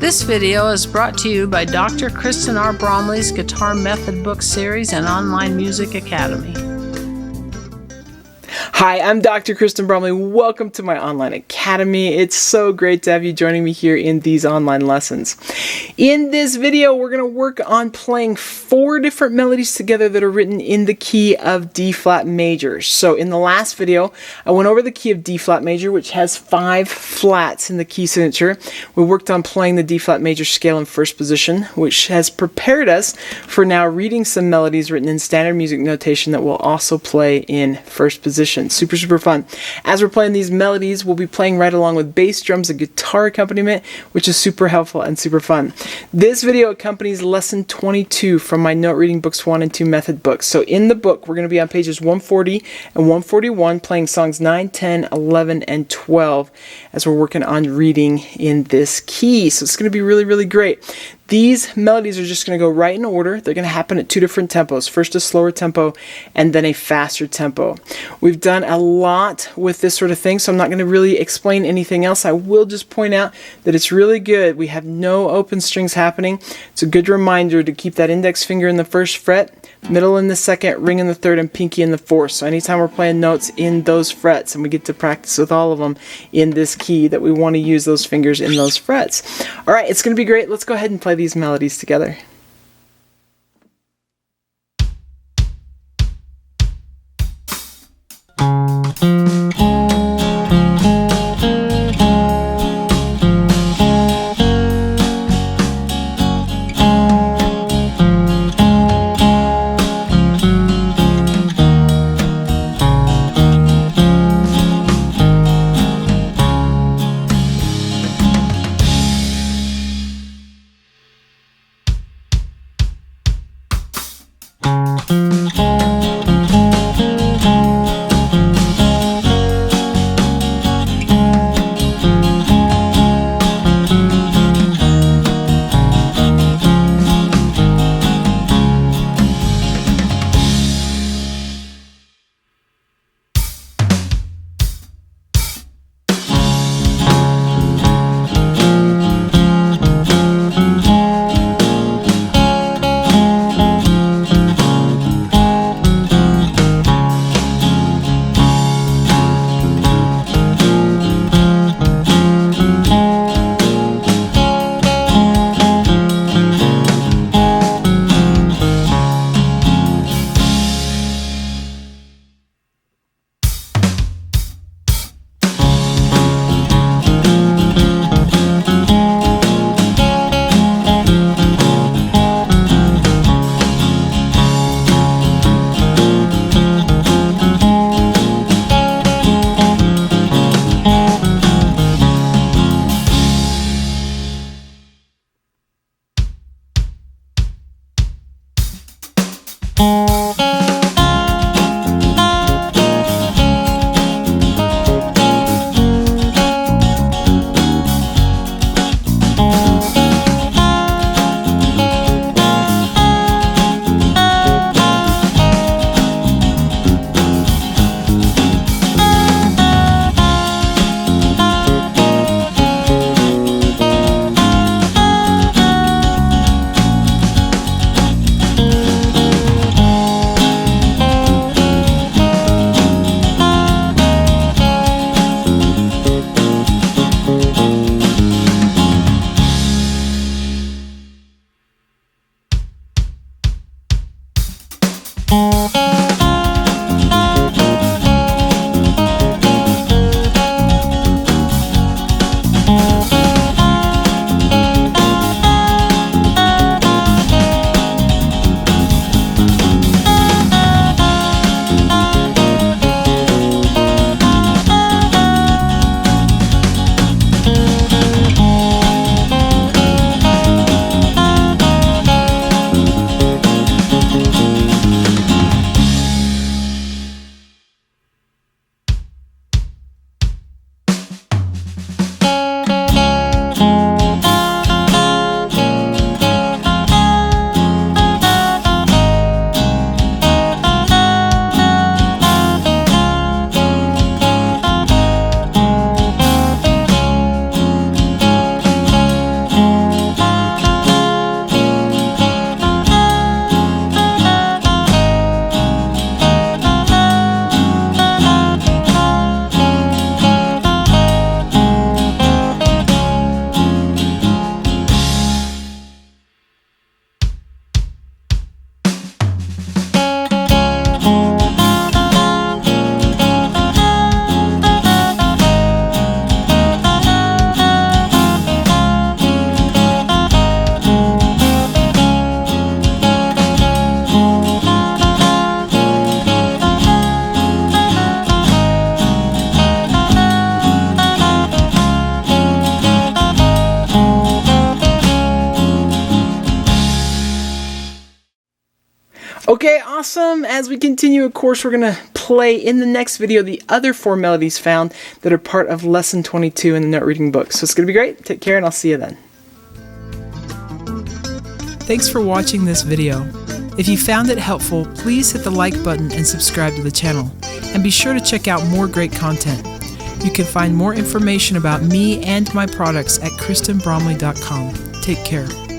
This video is brought to you by Dr. Kristen R. Bromley's Guitar Method Book Series and Online Music Academy. Hi, I'm Dr. Kristen Bromley. Welcome to my online academy. It's so great to have you joining me here in these online lessons. In this video, we're going to work on playing 4 different melodies together that are written in the key of D flat major. So in the last video, I went over the key of D flat major, which has 5 flats in the key signature. We worked on playing the D flat major scale in first position, which has prepared us for now reading some melodies written in standard music notation that we'll also play in first position. Super, super fun. As we're playing these melodies, we'll be playing right along with bass, drums, and guitar accompaniment, which is super helpful and super fun. This video accompanies lesson 22 from my note reading books 1 and 2 method books. So in the book, we're going to be on pages 140 and 141, playing songs 9, 10, 11, and 12 as we're working on reading in this key. So it's going to be really, really great. These melodies are just going to go right in order. They're going to happen at 2 different tempos. First a slower tempo and then a faster tempo. We've done a lot with this sort of thing, so I'm not going to really explain anything else. I will just point out that it's really good. We have no open strings happening. It's a good reminder to keep that index finger in the first fret, middle in the second, ring in the third, and pinky in the fourth. So anytime we're playing notes in those frets, and we get to practice with all of them in this key, that we want to use those fingers in those frets. All right, it's going to be great. Let's go ahead and play these melodies together. Okay, awesome. As we continue, of course, we're going to play in the next video the other 4 melodies found that are part of Lesson 22 in the note reading book. So it's going to be great. Take care, and I'll see you then. Thanks for watching this video. If you found it helpful, please hit the like button and subscribe to the channel. And be sure to check out more great content. You can find more information about me and my products at KristenBromley.com. Take care.